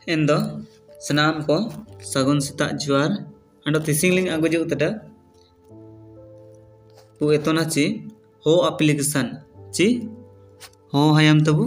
ᱮᱱ ᱫᱚ ᱥᱟᱱᱟᱢ ᱠᱚ ᱥᱟᱹᱜᱩᱱ ᱥᱮᱛᱟᱜ ᱡᱚᱦᱟᱨ ᱟᱸᱰᱚ ᱛᱤᱥᱤᱝ ᱞᱤᱧ ᱟᱜᱩ ᱡᱩ ᱛᱮᱰᱟ ᱯᱩ एतोना ची हो एप्लीकेशन ची हो हयम तबु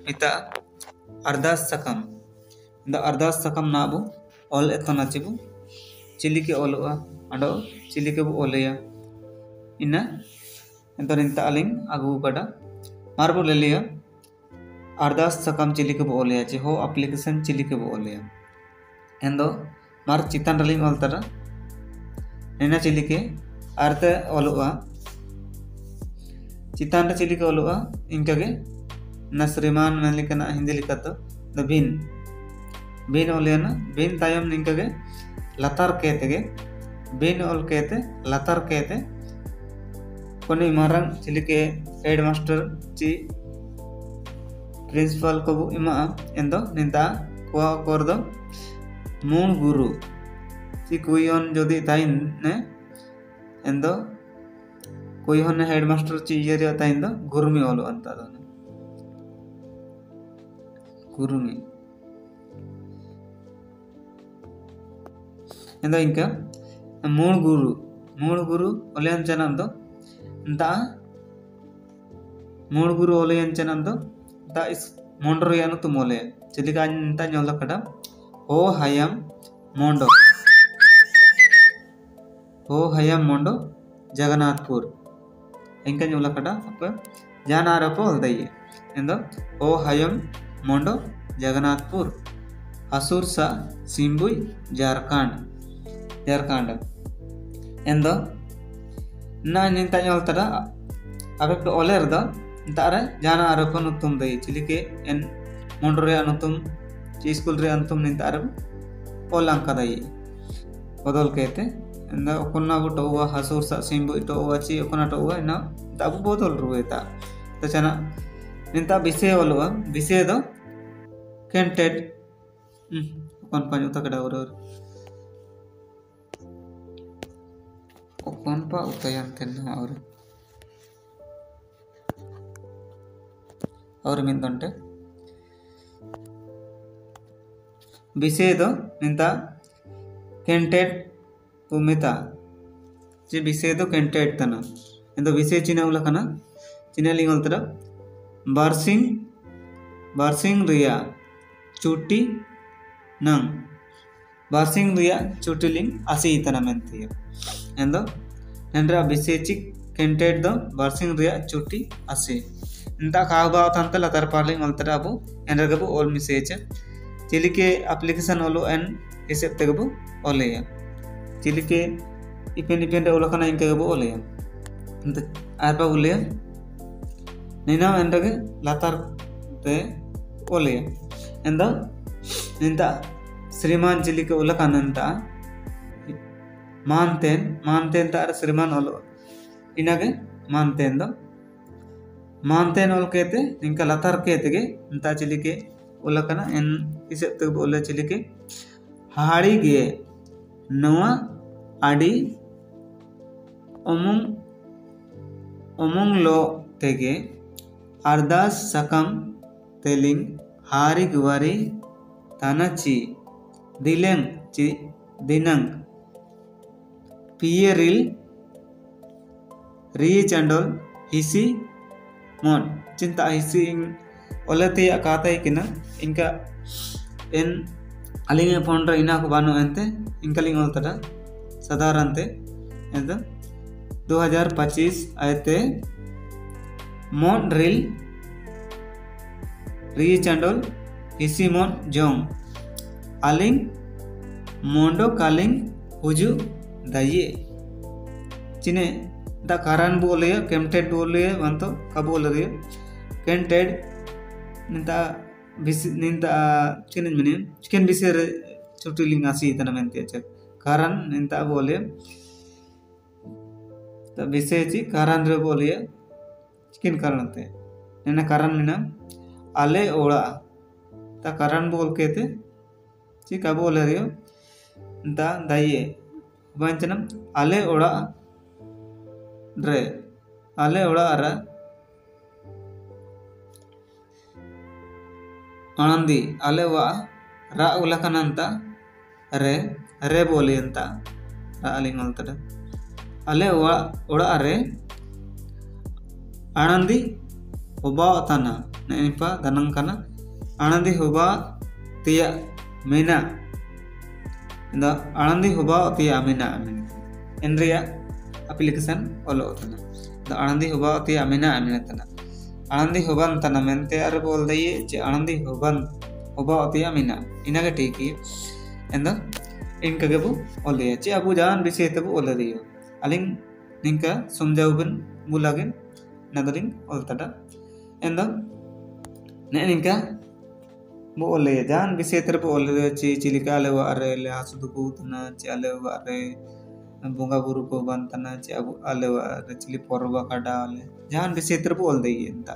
मिता अरदास सकम द अरदास सकम ना बु ऑल एतोना ची बु चिली के ऑलवा आंडो चिली के बु ऑलया इना एंतो निंता अलिंग अगु कड़ा मारबु लेलिया अरदास सकम चिली के बु ऑलया ची हो एप्लीकेशन चिली के बु ऑलया एंदो मार चितान रलिंग ऑलतरा नेना चिली के अर्थ ऑलुआ चितान चिली के ऑलुआ इनका के न श्रीमान मेलिकना हिंदी लिखा तो द भिन भिन ऑलियना भिन तायम निंका के लतार कहते के भिन ऑल कहते लतार कहते कोनी मारंग चिली के हेडमास्टर ची प्रिंसिपल को इमा एंदो निंता कोआ कोर दो मूल गुरु ची कुयोन जोदी ताइन ने एंदो कोई होने हेडमास्टर ची ये रहता है इंदो गुरुमी वालो अंता दोने गुरुमी एंदो इनका मूल गुरु ओलियन चनम दो दा मूल गुरु ओलियन चनम दो दा इस मोंडरो यानो तुम ओले चली का इंता न्योला कड़ा हो हयम मोंडो हो हयम मोंडो जगन्नाथपुर इंका न्योला कड़ा अब जाना रपो हल्दाइए एंदो हो हयम मोंडो जगन्नाथपुर हसूर सा सिंबुई झारखंड एंदो ना निंता न्योल तड़ा अब तो ओलेर दो तारे जाना रपो नुतुम दई चिली के एन मोंडो रे अनुतुम ची स्कूल रे अनुतुम निंता रब ओलांका दई बदल कहते एंदा ओकोना बुटो हुआ हसूर सा सिंबु इटो हुआ ची ओकोना टो हुआ इना ताबु बोतल रुएता तो चना निंता विषय ओलवा विषय दो कैंटेड ओकोन पांच उता कड़ा ओकोन पा उतायन तेना और मिंदंटे विषय दो निंता कैंटेड पुमिता जे विषय दो कैंटेड तना एंदो विषय चिना उला कना चिना लिंग अलतरा बारसिंग रिया चुटी नंग बारसिंग रिया चुटी लिंग आसी इतना मेंतिया एंदो नेंद्रा विषय ची कैंटेड दो बारसिंग रिया चुटी आसी इंता खागबाव तंत लतार पार्लिंग अलतरा अबु एंडरगबु ऑल मिसेज चिली के एप्लीकेशन ओलो एन हिसाब तेगबु ओलेया चिली के इपेन रे ओलखाना इनके गबु ओलेया इंत आरबा उलेया नैना एंडगे लतार ते ओलेया एंदा निंता श्रीमान चिली के ओलखाना इंता मानतेन तार श्रीमान ओलो इनागे मानतेन दो मानतेन ओल कहते इनका लतार कहते के इंता चिली के ओलखाना एन हिसाब तेगबु ओले चिली के हाड़ी गे नवा आड़ी ओमुंग लो तेगे अरदास सकम तेलिंग हारी गुवारी तानाची दिलेंग ची दिनंग पियरिल री चंडोल हिसी मोन चिंता हिसी ओलते या काता ही किना इनका इन अलिंग फोन रे इना को बानो एंते इनका लिंग ओलतड़ा साधारणते एंतो 2025 आयते मोन रिल री चंडोल हिसी मोन जोंग अलिंग मोंडो कालिंग हुजु दाइए चिने दा कारण बोले कैंटेड बोले वंतो कब बोल रही कैंटेड निंता चिकन मिनी चिकन बिसेर छोटी लिंग आसी इतना मेंते चेक कारण निंता बोले तो विषय ची कारण रे बोले चिकन कारण ते नेना कारण मिना आले ओड़ा ता कारण बोल कहते ची कब बोल रही हो दा दाइए वंचनम आले ओड़ा रे आले ओड़ा अरा आनंदी आले वा रा उलाकनंता रे बोलियंता रा अलिंग अलतड़ा अले ओड़ा रे आनंदी हुबा तना नेनिपा गनंग कना आनंदी हुबा तिया मीना इंदा आनंदी हुबा तिया मीना एनरिया एप्लीकेशन ओलो तना द आनंदी हुबा तिया मीना तना आनंदी हुबन तना मेंते अरे बोल दइए जे आनंदी हुबन हुबा तिया मीना इनागे ठीक है एंदा इनका गेबु ओलिया चे अबु जान विषय तबु ओलरियो अलिंग निंका समझाउबन मुलागे नदरिंग ओलतड़ा एंदा ने निंका बो ओलिया जान विषय तरबु ओलिया चे चिलिका ले वारे ले हासुदुकु तना चे आले वारे बोंगा बुरु को बनतना चे अबु आले वारे चिलि पोरबा काडा आले जान विषय तरबु ओल दइए एंता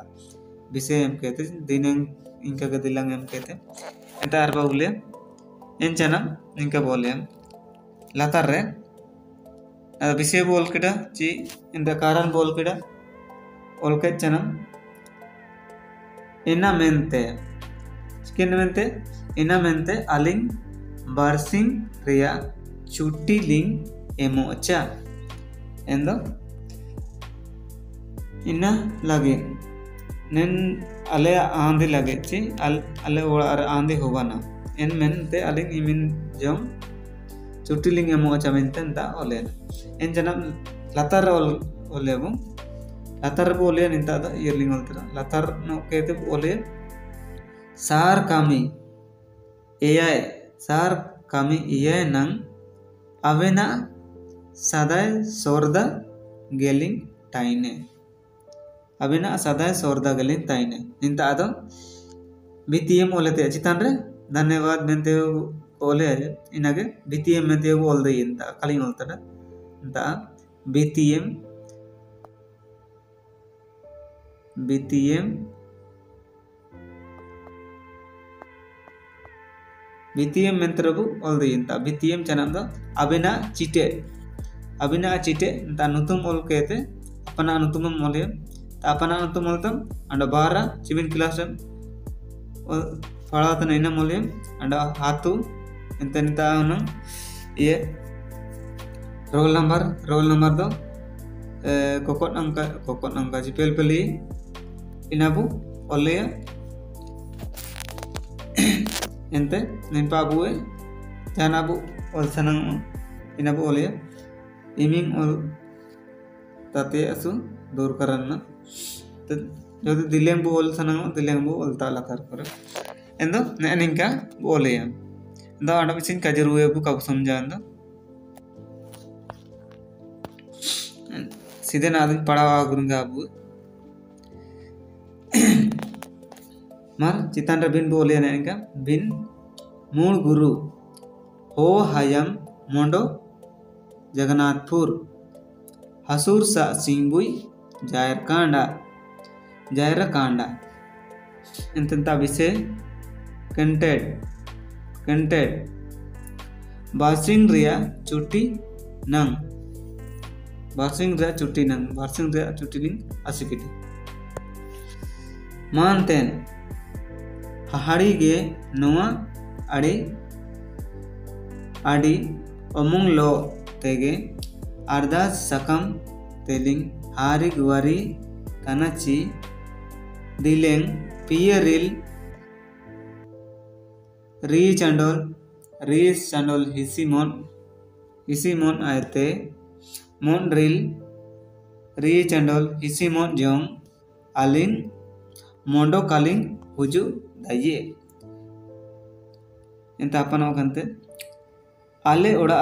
विषय एम कहते दिनंग इनका के दिलंग एम कहते एंता अरबा उले एंचना निंका बोले लातार रे विषय बोल किड़ा ची इंदा कारण बोल किड़ा ओल के चना इना मेंते चिकन मेंते इना मेंते अलिंग बारसिंग रिया छुट्टी लिंग एमो अच्छा एंदो इना लगे नेन अले आंधी लगे ची अले ओड़ा आंधी होवाना एन मेंते अलिंग इमिन जम छुट्टी लिंग एमो अच्छा मेंते इंता ओले एन जनम लातार ओले बो लातार बो ओले निंता दा इयरलिंग ओलतरा लातार नो कहते ओले सार कामी एआई नंग अवेना सदाय सोरदा गेलिंग टाइने अवेना सदाय सोरदा गेलिंग टाइने निंता आदो बीटीएम ओलेते चितान रे धन्यवाद मेंते ओले इनागे बीटीएम मेंते ओल दई इंता कलिंग ओलतड़ा इंता बीटीएम मेंतरबु ओल दई इंता बीटीएम चनाम दो अबिना चिटे इंता नुतुम ओल कहते अपना नुतुम ओले अपना नुतुम ओलतम अंड बारा चिबिन क्लास पढ़ात नैना मोले अंड हाथु इंता निता उन ये रोल नंबर दो कोकोट अंका जिपेल पेली इनाबु ओले एंते निंपा बुए जानाबु ओल सनंग इनाबु ओले इमिंग ओल ताते असु दूर करना तो जो दिलेंबु ओल सनंग दिलेंबु ओल ताला कर एंदो ने निंका ओले एंदो आंडा बिसिन काजरुए बु कब समझा एंदो सीधे नादिन पढ़ावा गुरुंगा बु मार चितान रे बिन बोले ने निंका बिन मूल गुरु हो हायम मोंडो जगन्नाथपुर हसूर सा सिंगुई जायर कांडा इंतंता विषय कंटेड बासिंग रिया चुट्टी नंग बासिंग रिया चुट्टी लिंग असिकिटी मानतेन हाड़ी गे नोआ आड़ी अमुंग लो तेगे अरदास सकम तेलिंग हारी गुवारी कनाची दिलेंग पियरिल री चंडोल हिसीमोन आयते मोन रिल री चंडोल हिसीमोन जोंग अलिंग मोंडो कालिंग हुजु दाइये इंता अपना कंते आले ओड़ा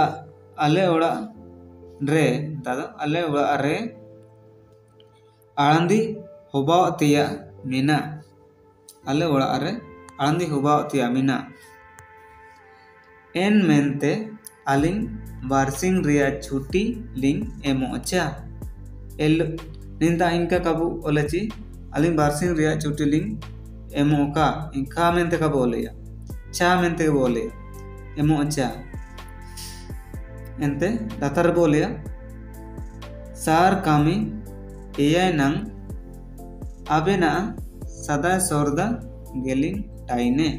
रे दादा आले ओड़ा रे आळंदी हुबा तिया मीना आले ओड़ा रे आळंदी हुबा तिया मीना एन मेंते अलिंग बारसिंग रिया छुट्टी लिंग एमो अच्छा एल निंता इनका कबू ओलेची अलिंग बारसिंग रिया छुट्टी लिंग एमो का इनका मेंते कबू ओलेया चा मेंते कबू ओलेया एमो अच्छा एंते दातार बोलिया सार कामी एआई नंग अबेना सदा सोरदा गेलिंग टाइने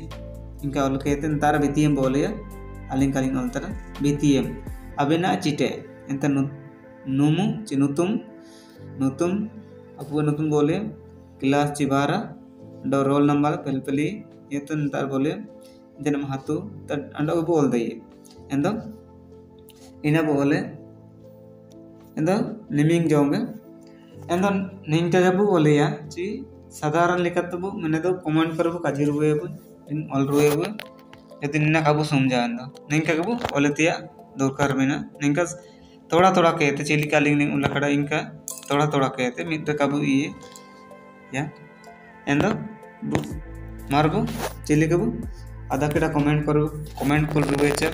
इनका ऑल कहते हैं तारा BTM बोले अलिंग कलिंग ऑल तारा BTM अबेना चिटे इंता नुमु चिनुतुम नुतुम अपुआ नुतुम बोले क्लास चिबारा डो रोल नंबर पेलपेली ये तो तार बोले जन्म हाथू तब अंडा बोल दे एंदो इना बोले एंदो निमिंग जाओगे एंदो निंग तगबु बोले या ची साधारण लेकतबु मैंने तो कमेंट करबु काजिर हुएबु इन ऑल रुएबु यदि निना काबु समझा एंदो निंग काबु ओलेतिया दरकार मेना निंका थोड़ा थोड़ा कहते चिली कालिंग निंग उलकड़ा इनका थोड़ा थोड़ा कहते मित्र काबु ये या एंदो मारबु चिली काबु आधा केड़ा कमेंट कर रुएचा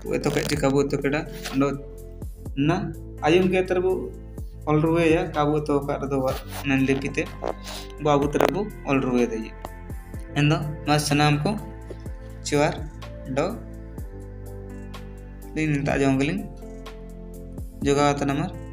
तो एतो के काबु तो केड़ा नो ना आयुम के तरबु ऑल रुए या काबु तो का दो नन लिपिते बाबू तरबु ऑल रुए दे एंदो मस सनाम को चुआर डो दिन ता जोंगलिंग जोगावत नंबर